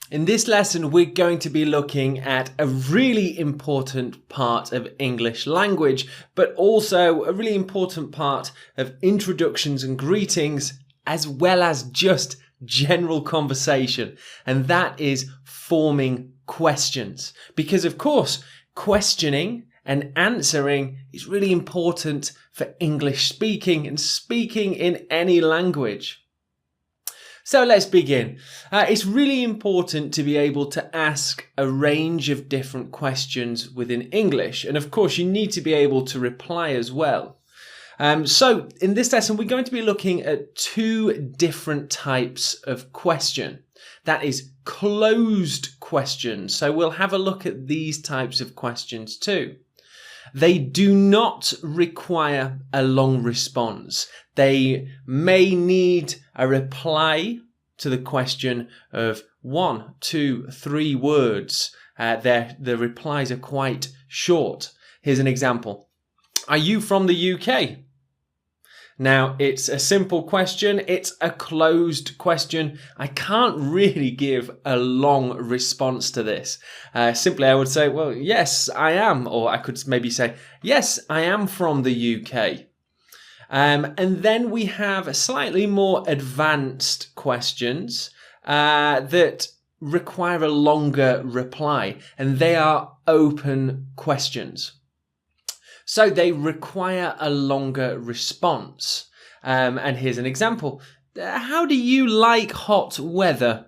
In this lesson, we're going to be looking at a really important part of English language, but also a really important part of introductions and greetings, as well as just general conversation. And that is forming questions. Because of course, questioning and answering is really important for English speaking and speaking in any language. So let's begin. It's really important to be able to ask a range of different questions within English. And of course, you need to be able to reply as well. So in this lesson, we're going to be looking at two different types of question. That is closed questions. So we'll have a look at these types of questions too. They do not require a long response. They may need a reply to the question of 1, 2, 3 words. The replies are quite short. Here's an example. Are you from the UK? Now, it's a simple question. It's a closed question. I can't really give a long response to this. Simply, I would say, well, yes, I am. Or I could maybe say, yes, I am from the UK. And then we have slightly more advanced questions that require a longer reply. And they are open questions. So they require a longer response. And here's an example. How do you like hot weather?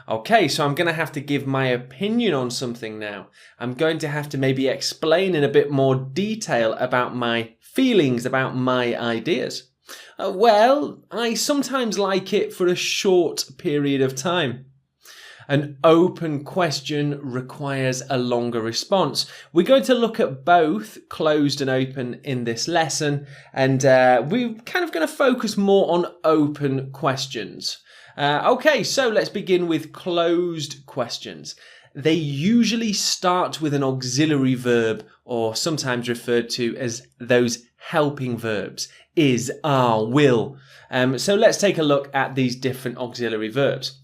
Okay, so I'm going to have to give my opinion on something now. I'm going to have to maybe explain in a bit more detail about my feelings, about my ideas. Well, I sometimes like it for a short period of time. An open question requires a longer response. We're going to look at both closed and open in this lesson, and we're kind of going to focus more on open questions. Okay, so let's begin with closed questions. They usually start with an auxiliary verb, or sometimes referred to as those helping verbs, is, are, will. So let's take a look at these different auxiliary verbs.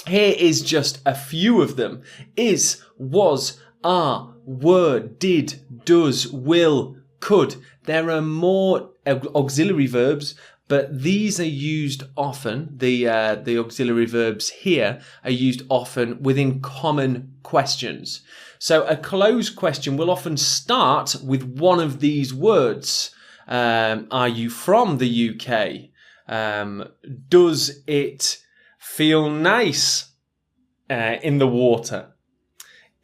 Here is just a few of them. Is, was, are, were, did, does, will, could. There are more auxiliary verbs, but these are used often. The auxiliary verbs here are used often within common questions. So a closed question will often start with one of these words. Are you from the UK? Does it feel nice in the water?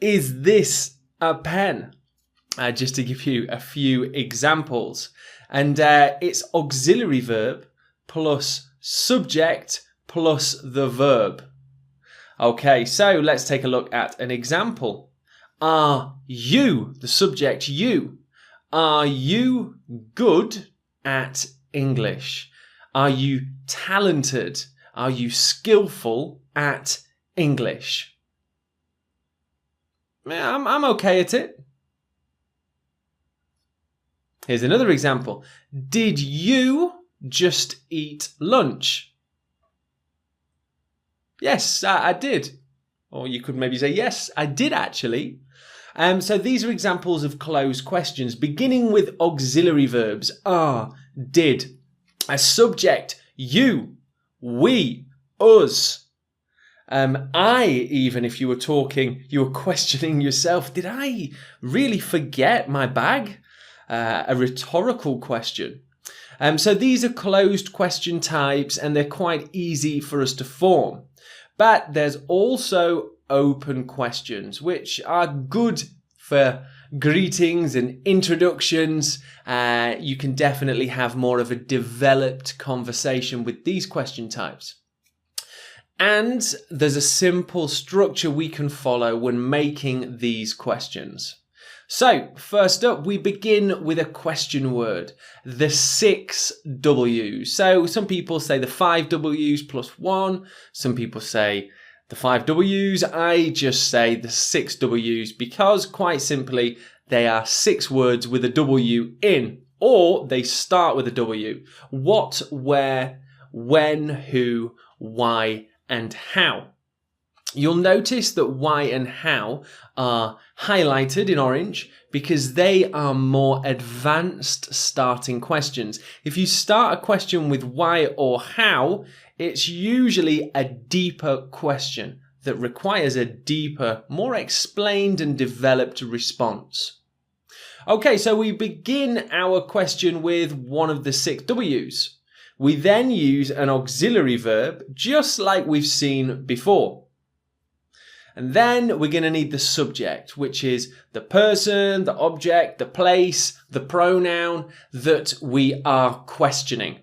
Is this a pen? Just to give you a few examples. And it's auxiliary verb plus subject plus the verb. Okay, so let's take a look at an example. Are you, the subject you, are you good at English? Are you talented? Are you skillful at English? I'm okay at it. Here's another example. Did you just eat lunch? Yes, I did. Or you could maybe say, yes, I did actually. So these are examples of closed questions, beginning with auxiliary verbs, are, did. A subject, you, we, us. I, even if you were talking, you were questioning yourself, did I really forget my bag? A rhetorical question. So these are closed question types and they're quite easy for us to form. But there's also open questions, which are good for greetings and introductions. You can definitely have more of a developed conversation with these question types. And there's a simple structure we can follow when making these questions. So, first up, we begin with a question word, the 6 W's. So, some people say the 5 W's plus 1. Some people say the 5 W's. I just say the 6 W's because, quite simply, they are 6 words with a W in, or they start with a W. What, where, when, who, why, and how. You'll notice that why and how are highlighted in orange because they are more advanced starting questions. If you start a question with why or how, it's usually a deeper question that requires a deeper, more explained and developed response. Okay, so we begin our question with one of the 6 W's. We then use an auxiliary verb just like we've seen before. And then we're going to need the subject, which is the person, the object, the place, the pronoun that we are questioning.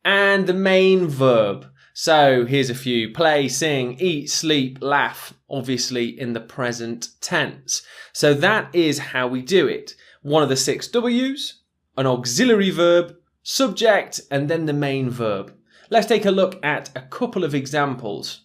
And the main verb. So here's a few: play, sing, eat, sleep, laugh, obviously in the present tense. So that is how we do it. One of the 6 W's, an auxiliary verb, subject, and then the main verb. Let's take a look at a couple of examples.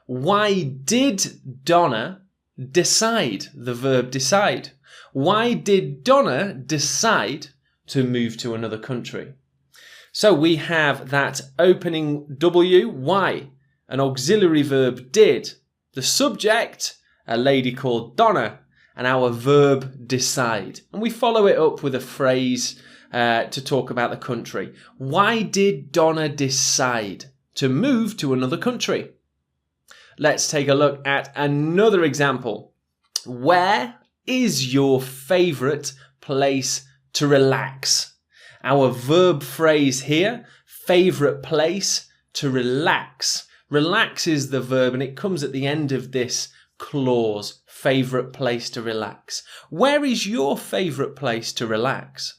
Why did Donna decide? The verb decide. Why did Donna decide to move to another country? So we have that opening W, why, an auxiliary verb did, the subject, a lady called Donna, and our verb decide. And we follow it up with a phrase to talk about the country. Why did Donna decide to move to another country? Let's take a look at another example. Where is your favourite place to relax? Our verb phrase here, favourite place to relax. Relax is the verb and it comes at the end of this clause, favourite place to relax. Where is your favourite place to relax?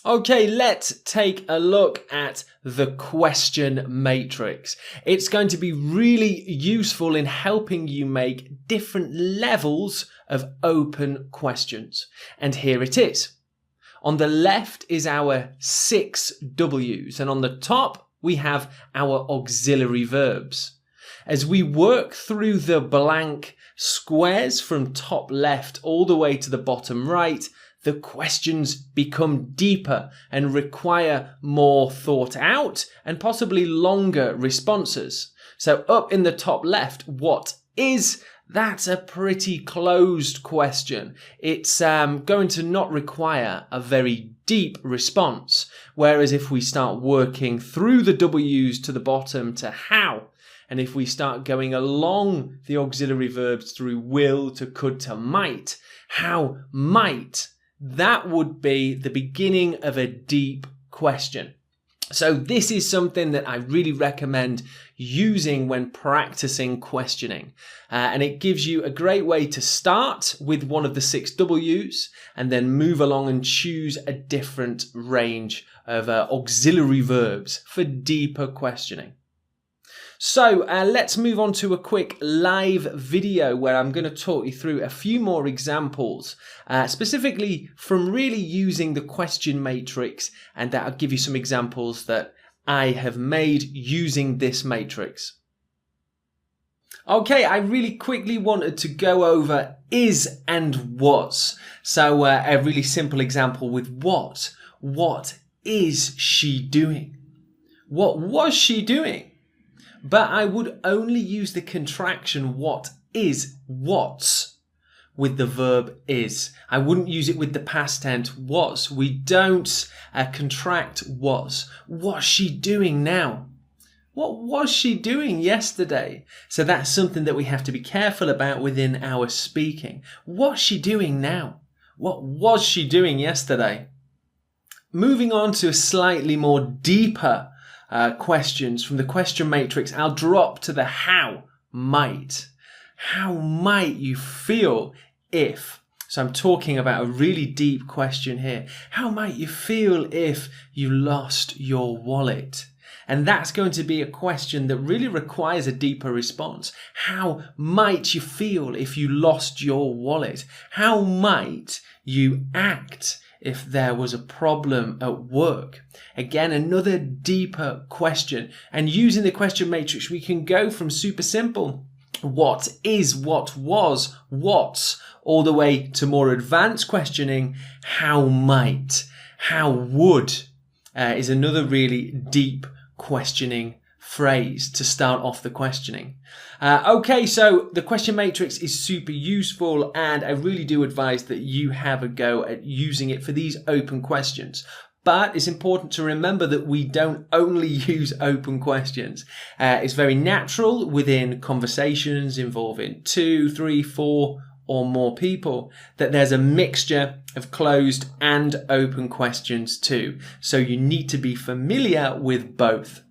Okay, let's take a look at the question matrix. It's going to be really useful in helping you make different levels of open questions. And here it is. On the left is our 6 W's, and on the top we have our auxiliary verbs. As we work through the blank squares from top left all the way to the bottom right, the questions become deeper and require more thought out and possibly longer responses. So up in the top left, what is? That's a pretty closed question. It's going to not require a very deep response. Whereas if we start working through the W's to the bottom to how, and if we start going along the auxiliary verbs through will to could to might, how might, that would be the beginning of a deep question. So this is something that I really recommend using when practicing questioning. And it gives you a great way to start with one of the 6 W's and then move along and choose a different range of auxiliary verbs for deeper questioning. So let's move on to a quick live video where I'm going to talk you through a few more examples, specifically from really using the question matrix, and I'll give you some examples that I have made using this matrix. Okay, I really quickly wanted to go over is and was. So a really simple example with what. What is she doing? What was she doing? But I would only use the contraction what is, what's, with the verb is. I wouldn't use it with the past tense was. We don't contract was. What's she doing now? What was she doing yesterday? So that's something that we have to be careful about within our speaking. What's she doing now? What was she doing yesterday? Moving on to a slightly more deeper questions from the question matrix, I'll drop to the how might. How might you feel if? So I'm talking about a really deep question here. How might you feel if you lost your wallet? And that's going to be a question that really requires a deeper response. How might you feel if you lost your wallet? How might you act if there was a problem at work? Again, another deeper question. And using the question matrix, we can go from super simple, what is, what was, what's, all the way to more advanced questioning, how might, how would, is another really deep questioning phrase to start off the questioning. Okay, so the question matrix is super useful, and I really do advise that you have a go at using it for these open questions. But it's important to remember that we don't only use open questions. It's very natural within conversations involving 2, 3, 4 or more people that there's a mixture of closed and open questions too. So you need to be familiar with both.